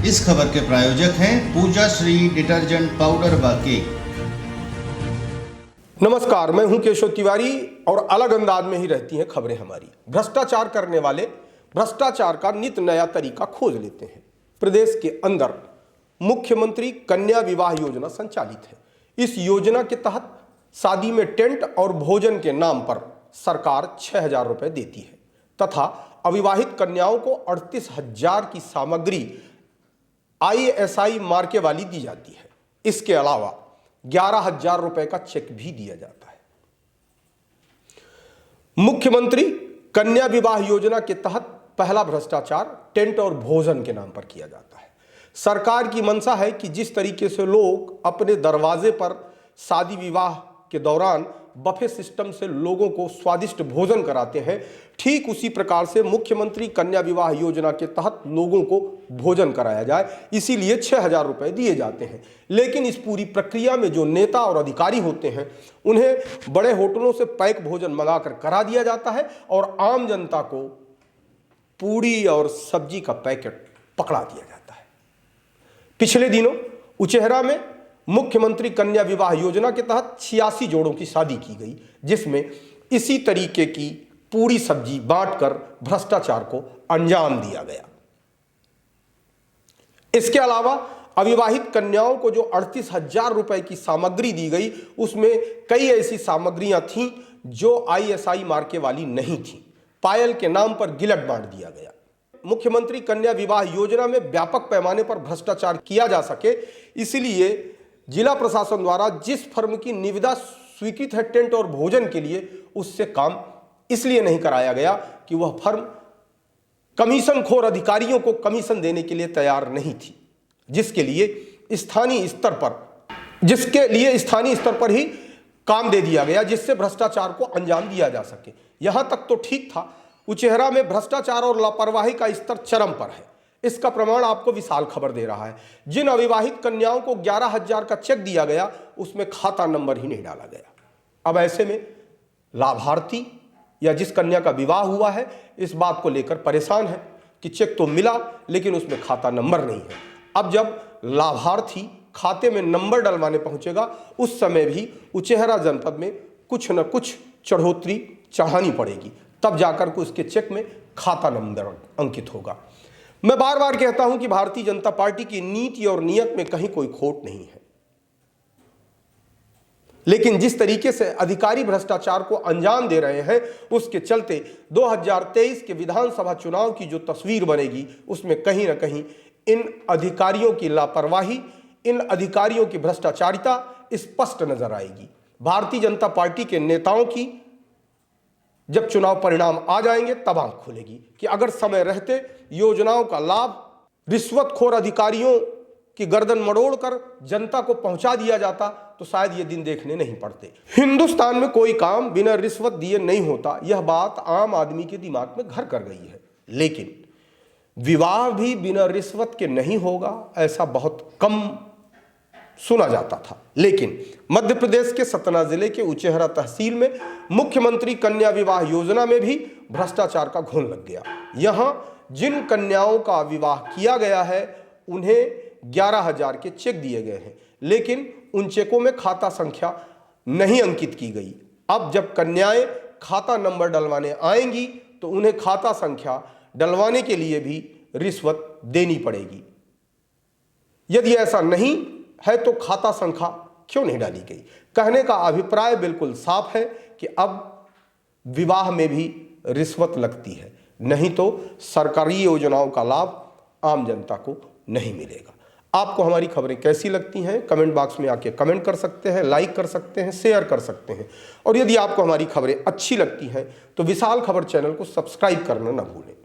इस खबर के प्रायोजक हैं पूजा श्री डिटर्जेंट पाउडर व केक। नमस्कार, मैं हूं केशव तिवारी और अलग अंदाज में ही रहती हैं खबरें हमारी। भ्रष्टाचार करने वाले भ्रष्टाचार का नित नया तरीका खोज लेते हैं। प्रदेश के अंदर मुख्यमंत्री कन्या विवाह योजना संचालित है। इस योजना के तहत शादी में टेंट और भोजन के नाम पर सरकार 6,000 रुपए देती है तथा अविवाहित कन्याओं को 38,000 की सामग्री ISI मार्के वाली दी जाती है। इसके अलावा 11,000 रुपए का चेक भी दिया जाता है। मुख्यमंत्री कन्या विवाह योजना के तहत पहला भ्रष्टाचार टेंट और भोजन के नाम पर किया जाता है। सरकार की मंशा है कि जिस तरीके से लोग अपने दरवाजे पर शादी विवाह के दौरान बफे सिस्टम से लोगों को स्वादिष्ट भोजन कराते हैं, ठीक उसी प्रकार से मुख्यमंत्री कन्या विवाह योजना के तहत लोगों को भोजन कराया जाए, इसीलिए 6,000 रुपए दिए जाते हैं। लेकिन इस पूरी प्रक्रिया में जो नेता और अधिकारी होते हैं, उन्हें बड़े होटलों से पैक भोजन मंगाकर करा दिया जाता है और आम जनता को पूड़ी और सब्जी का पैकेट पकड़ा दिया जाता है। पिछले दिनों उचेहरा में मुख्यमंत्री कन्या विवाह योजना के तहत 86 जोड़ों की शादी की गई, जिसमें इसी तरीके की पूरी सब्जी बांटकर भ्रष्टाचार को अंजाम दिया गया। इसके अलावा अविवाहित कन्याओं को जो 38,000 रुपए की सामग्री दी गई, उसमें कई ऐसी सामग्रियां थीं जो ISI मार्के वाली नहीं थीं। पायल के नाम पर गिलट बांट दिया गया। मुख्यमंत्री कन्या विवाह योजना में व्यापक पैमाने पर भ्रष्टाचार किया जा सके, इसलिए जिला प्रशासन द्वारा जिस फर्म की निविदा स्वीकृत है टेंट और भोजन के लिए, उससे काम इसलिए नहीं कराया गया कि वह फर्म कमीशनखोर अधिकारियों को कमीशन देने के लिए तैयार नहीं थी, जिसके लिए स्थानीय स्तर पर ही काम दे दिया गया, जिससे भ्रष्टाचार को अंजाम दिया जा सके। यहां तक तो ठीक था, उचेहरा में भ्रष्टाचार और लापरवाही का स्तर चरम पर है। इसका प्रमाण आपको विशाल खबर दे रहा है। जिन अविवाहित कन्याओं को 11,000 का चेक दिया गया, उसमें खाता नंबर ही नहीं डाला गया। अब ऐसे में लाभार्थी या जिस कन्या का विवाह हुआ है, इस बात को लेकर परेशान है कि चेक तो मिला लेकिन उसमें खाता नंबर नहीं है। अब जब लाभार्थी खाते में नंबर डलवाने पहुंचेगा, उस समय भी उचेहरा जनपद में कुछ न कुछ चढ़ोतरी चढ़ानी पड़ेगी, तब जाकर के उसके चेक में खाता नंबर अंकित होगा। मैं बार बार कहता हूं कि भारतीय जनता पार्टी की नीति और नियत में कहीं कोई खोट नहीं है, लेकिन जिस तरीके से अधिकारी भ्रष्टाचार को अंजाम दे रहे हैं, उसके चलते 2023 के विधानसभा चुनाव की जो तस्वीर बनेगी, उसमें कहीं ना कहीं इन अधिकारियों की लापरवाही, इन अधिकारियों की भ्रष्टाचारिता स्पष्ट नजर आएगी। भारतीय जनता पार्टी के नेताओं की जब चुनाव परिणाम आ जाएंगे, तब आंख खुलेगी कि अगर समय रहते योजनाओं का लाभ रिश्वतखोर अधिकारियों की गर्दन मरोड़कर जनता को पहुंचा दिया जाता, तो शायद ये दिन देखने नहीं पड़ते। हिंदुस्तान में कोई काम बिना रिश्वत दिए नहीं होता, यह बात आम आदमी के दिमाग में घर कर गई है। लेकिन विवाह भी बिना रिश्वत के नहीं होगा, ऐसा बहुत कम सुना जाता था। लेकिन मध्य प्रदेश के सतना जिले के उचेहरा तहसील में मुख्यमंत्री कन्या विवाह योजना में भी भ्रष्टाचार का घून लग गया। यहां जिन कन्याओं का विवाह किया गया है, उन्हें 11,000 के चेक दिए गए हैं, लेकिन उन चेकों में खाता संख्या नहीं अंकित की गई। अब जब कन्याएं खाता नंबर डलवाने आएंगी, तो उन्हें खाता संख्या डलवाने के लिए भी रिश्वत देनी पड़ेगी। यदि ऐसा नहीं है तो खाता संख्या क्यों नहीं डाली गई? कहने का अभिप्राय बिल्कुल साफ है कि अब विवाह में भी रिश्वत लगती है, नहीं तो सरकारी योजनाओं का लाभ आम जनता को नहीं मिलेगा। आपको हमारी खबरें कैसी लगती हैं? कमेंट बॉक्स में आके कमेंट कर सकते हैं, लाइक कर सकते हैं, शेयर कर सकते हैं। और यदि आपको हमारी खबरें अच्छी लगती हैं तो विशाल खबर चैनल को सब्सक्राइब करना ना भूलें।